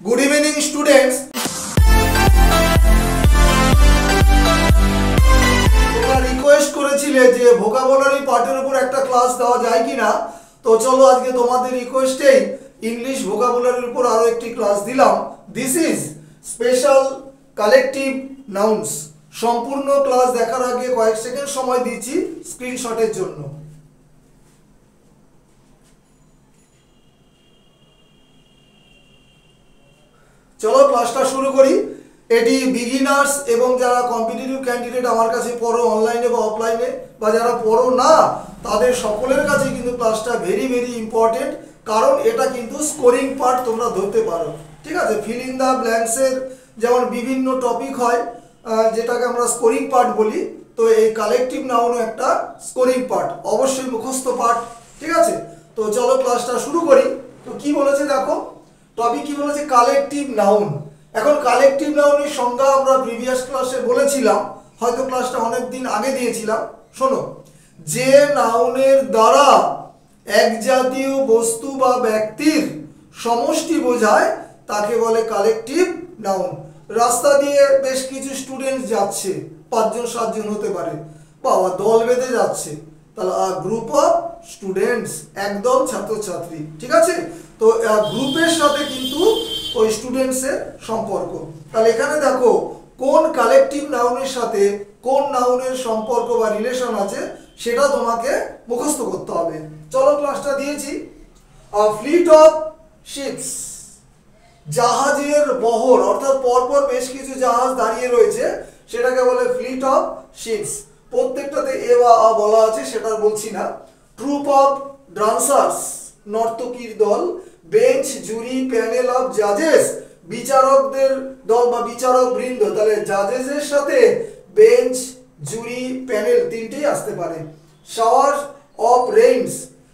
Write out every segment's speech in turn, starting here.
Good evening students. তোমরা request করেছিলে যে ভোকাবুলারি পার্টের উপর একটা ক্লাস দেওয়া যায় কিনা, তো চলো আজকে তোমাদের রিকোয়েস্টেই ইংলিশ ভোকাবুলারির উপর আরো একটি ক্লাস দিলাম। This is special collective nouns. সম্পূর্ণ ক্লাস দেখার আগে কয়েক সেকেন্ড সময় দিচ্ছি স্ক্রিনশটের জন্য। চলো ক্লাসটা শুরু করি। এটি বিগিনার্স এবং যারা কম্পিটিটিভ ক্যান্ডিডেট আমার কাছে পড়ো অনলাইনে বা অফলাইনে, বা যারা পড়ো না তাদের সকলের কাছে কিন্তু ক্লাসটা ভেরি ভেরি ইম্পর্টেন্ট, কারণ এটা কিন্তু স্কোরিং পার্ট তোমরা ধরতে পারো। ঠিক আছে, ফিল ইন দ্য ব্ল্যাঙ্কসের যেমন বিভিন্ন টপিক হয় যেটাকে আমরা স্কোরিং পার্ট বলি, তো এই কালেকটিভ নাউনও একটা স্কোরিং পার্ট, অবশ্যই মুখস্থ পার্ট। ঠিক আছে, তো চলো ক্লাসটা শুরু করি। তো কি বলেছে দেখো, টপিক কি বলেছে, কালেকটিভ নাউন। এখন কালেকটিভ নাউনের সংজ্ঞা আমরা প্রিভিয়াস ক্লাসে বলেছিলাম, হয়তো ক্লাসটা অনেক দিন আগে দিয়েছিলাম। শোনো, যে নাউনের দ্বারা এক জাতীয় বস্তু বা ব্যক্তির সমষ্টি বোঝায় তাকে বলে কালেকটিভ নাউন। রাস্তা দিয়ে বেশ কিছু স্টুডেন্ট যাচ্ছে, 5 জন 7 জন হতে পারে, বাবা দল বেঁধে যাচ্ছে, তাহলে গ্রুপ অফ স্টুডেন্টস, একদল ছাত্রছাত্রী। ঠিক আছে, তো গ্রুপের সাথে কিন্তু ওই স্টুডেন্টসের সম্পর্ক। তাহলে এখানে দেখো কোন কালেকটিভ নাউনের সাথে কোন নাউনের সম্পর্ক বা রিলেশন আছে সেটা তোমাকে মুখস্থ করতে হবে। চলো ক্লাসটা দিয়েছি। ফ্লিট অফ শিপস, জাহাজের বহর, অর্থাৎ পরপর বেশ কিছু জাহাজ দাঁড়িয়ে রয়েছে, সেটাকে বলে ফ্লিট অফ শিপস। প্রত্যেকটাতে এ বা আ বলা আছে, সেটা বলছি না। ট্রুপ অফ ডান্সার্স, নর্তকীর দল। বেঞ্চ, জুরি, প্যানেল অফ জাজেস, বিচারকদের দল বা বিচারক বৃন্দ। তাহলে জাজেসের সাথে বেঞ্চ, জুরি, প্যানেল তিনটেই আসতে পারে। শাওয়ার অফ রেইনস,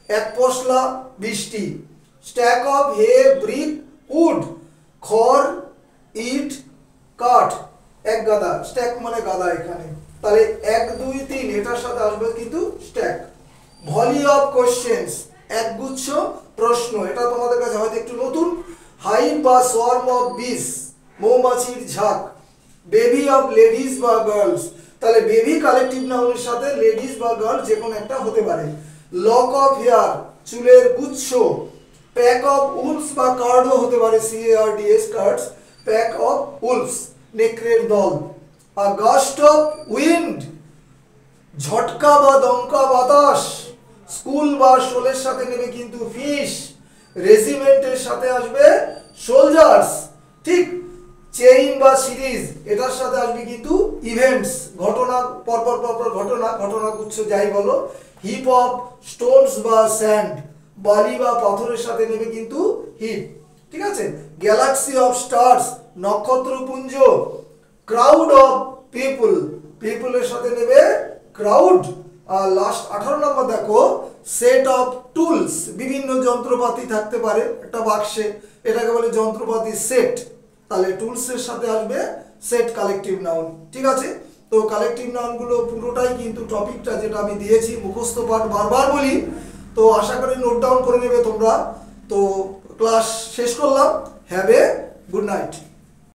এক পশলা বৃষ্টি। Stack of hay, brick, wood, খড়, ইট, কাঠ, এক গাদা। স্ট্যাক মানে গাদা এখানে, তাহলে 1 2 3 এটার সাথে আসবে কিন্তু স্ট্যাক। ভলি অফ কোশ্চেন্স, একগুচ্ছ প্রশ্ন, এটা তোমাদের কাছে হয়তো একটু নতুন। হাইভ বা সোয়ার্ম অফ বিস, মৌমাছির ঝাঁক। বেবি অফ লেডিস বা গার্লস, তাহলে বেবি কালেকটিভ নাউনের সাথে লেডিস বা গার্লস যে কোনো একটা হতে পারে। লক অফ হেয়ার, চুলের গুচ্ছ। প্যাক অফ উলফস বা কার্ডও হতে পারে, CARDS, cards. Pack of wolves, নেকড়ের দল। আ গাস্ট অফ উইন্ড, ঝটকা বা দমকা বাতাস। স্কুল বা শোলের সাথে নেবে কিন্তু ফিশ। রেজিমেন্টের সাথে আসবে সোলজার্স। ঠিক, চেইন বা সিরিজ, এটার সাথে আসবে কিন্তু ইভেন্টস, ঘটনা, পরপর পরপর ঘটনাগুচ্ছ যাই বলো। হিপ অফ স্টোনস বা স্যান্ড, বালি বা পাথরের সাথে নেবে কিন্তু হিপ। ঠিক আছে, গ্যালাক্সি অফ স্টার্স, নক্ষত্রপুঞ্জ। ক্রাউড অফ পিপল, পিপলের সাথে নেবে ক্রাউড। আর লাস্ট 18 নম্বর দেখো, সেট অফ টুলস, বিভিন্ন যন্ত্রপাতি থাকতে পারে একটা বাক্সে, এটাকে বলে যন্ত্রপাতি সেট। তাহলে টুলসের সাথে আসবে সেট, কালেকটিভ নাউন। ঠিক আছে, তো কালেকটিভ নাউনগুলো পুরোটাই কিন্তু টপিকটা যেটা আমি দিয়েছি মুখস্থ পাঠ, বারবার বলি, তো আশা করি নোট ডাউন করে নেবে তোমরা। তো ক্লাস শেষ করলাম। Have a good night.